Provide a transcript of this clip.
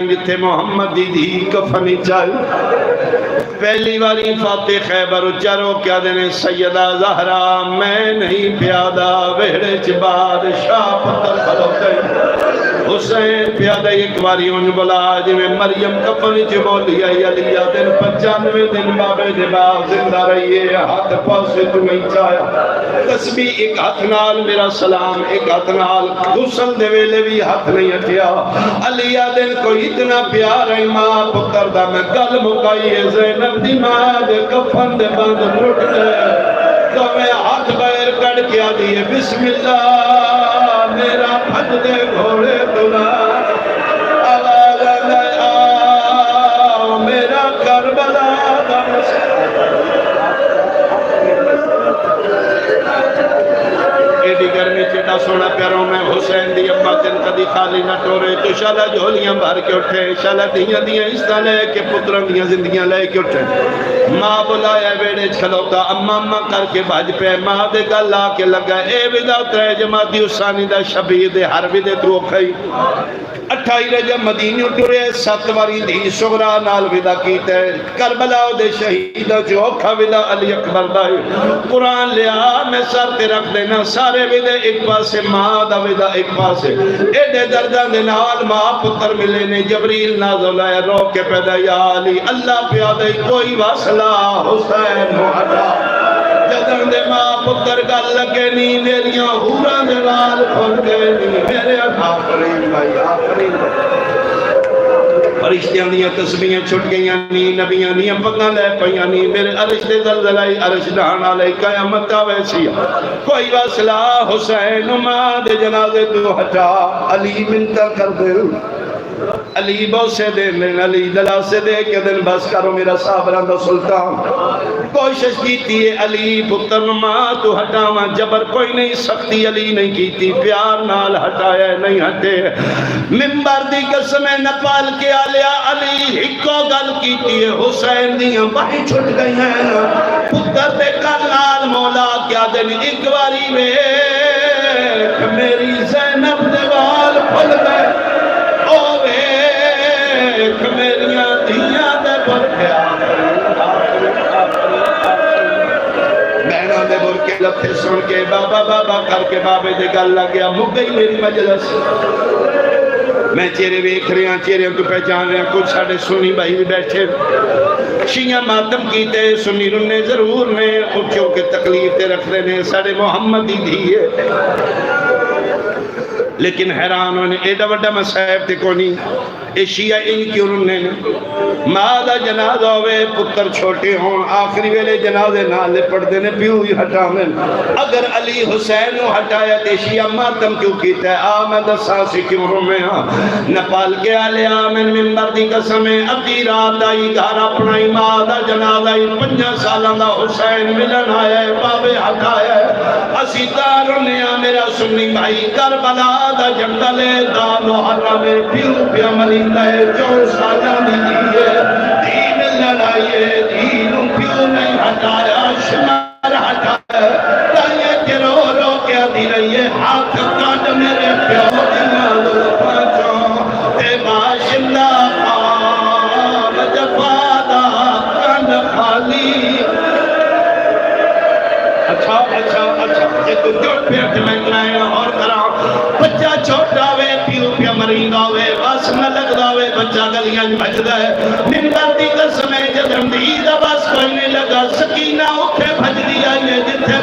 جتھے محمد دی دھی کفنی چاہی پہلی باری فاتح خیبر اچارو کیا دینے سیدہ زہرا میں نہیں پیادہ ویڑے بادشاہ پتر کھلوتے حسین پیادہ ایک باری ان بلا جی میں مریم کفنی چ بولی آئی علیہ دن 95 دن بابے دے باپ زندہ رہیے ہاتھ پاسے تمہیں چاہیا تسبیح ایک ہاتھ نال میرا سلام ایک ہاتھ نال غسل دے ویلے بھی ہاتھ نہیں ہٹیا علیہ دن کوئی اتنا پیار ہے ماں پتر دا میں گل مکائیے زینب دی ماں دے کفن دے بند مٹ دے تو میں ہاتھ بیر کڑ کیا دیئے بسم اللہ میرا بھج دے گھوڑے تنا آواز آ میرا کربلا دا ایڈی گرمی چیٹا سونا پیاروں میں حسین دی اممہ تن کدی خالی نہ ٹورے تو شالا جھولیاں بھر کے اٹھے شالا دیاں دیاں اس لے کے پتران دیاں زندگیاں لے کے اٹھے ماں بلایا بیڑے چھلوتا اممہ کر کے بھاج پہ ماں دے گل آ کے لگا اے ودا اترے جماعتی حسانی دا شبیر دے حربی دے تو کھائی 28 رجب مدینی اٹھورے 7 واری دی سغرا نال ودا کیتے کربلا دے شہید جو کھا ودا علی اکبر دائی قرآن لیا میں سر تے رکھ دینا سارے ودا ایک پاسے ماں دا ودا ایک پاسے ایڈے دردان دے نال ماں پتر ملے نے جبریل نازل آیا رو کے پیدا یا علی اللہ پیادے کوئی واسلہ حسین محضا جدن دے ماں پتر گل لگے نہیں میریاں ہورا دے لال کھل گئے نہیں میرے آفرین بھائی آفرین فرشتیاں دیاں تسبیحیں چھٹ گئیاں نہیں نبیاں دیاں پگاں لے پئیاں نہیں میرے عرش دے زلزلائی عرش ڈھان علیہ قیامت ویسی کوئی واسلہ حسین ماں دے جنازے تو ہٹا علی منتا کر دے علی بوسے دے دن علی دلا سے دے کہ دن بس کرو میرا صابران دا سلطان کوشش کیتی ہے علی پتر ماں تو ہٹاواں جبر کوئی نہیں سختی علی نہیں کیتی پیار نال ہٹایا نہیں ہٹے ممبر دی قسمیں نپال کے آلیا علی ہکو گل کیتی ہے حسین دیاں باہیں چھٹ گئی ہیں پتر دے کرنال مولا کیا دن ایک باری ویکھ میری زینب دیوال پھل گئے میریاں دیاں دے برکے بہنوں دے برکے لفظ سن کے بابا بابا کر کے بابے دے گل لگیا مک گئی میری مجلس میں چہرے ویکھ رہے ہیں چہرے کو پہچان رہے ہیں کچھ ساڑھے سنی بھائی بھی بیٹھے شیعہ ماتم کیتے سنی رنے ضرور نے اچھوں کے تکلیف تے رکھ رہے ہیں ساڑھے محمد ہی دیئے لیکن حیران ہونے ایڈا وڈا مسائب تے کونی اے شیعہ ان کیوں رنے مادہ جنازہ ہوئے پتر چھوٹے ہوں آخری ویلے جنازے نالے پڑھ دینے پیو ہی ہٹاویں اگر علی حسین نو ہٹایا تے شیعہ ماتم کیوں کیتا ہے آمد سانسی کیوں رمے ہاں نپال کے آلے آمن ممبر دی قسمیں ابھی رات آئی گھر اپنائی مادہ جنازہ آئی 5 سالہ دا حسین ملن آیا ہے بابے ہٹایا ہے اسی دارنے میرا سنی بھائی کربلا دا جنگلے دا محرم پیو پی عملندہ ہے 4 سالہ دیئے دین لڑائیے دین پیو نہیں ہٹایا شمار ہٹایا تائیے کہ رو رو کیا دی رہیے ہاتھ کاٹ میرے پیو دنال پانچوں تے باشندہ آم جفادہ کن خالی اچھا یہ تو جوڑ پیٹ میں کلائیں اور کرا بچہ چھوٹا وے پیو پیا مرینگا وے بس نہ لگ دا وے بچہ گلیاں بچ دے ممبر دی قسمیں جدرم دی دا بس کوئی نہیں لگا سکینہ اٹھے بھج دیا یہ جتھے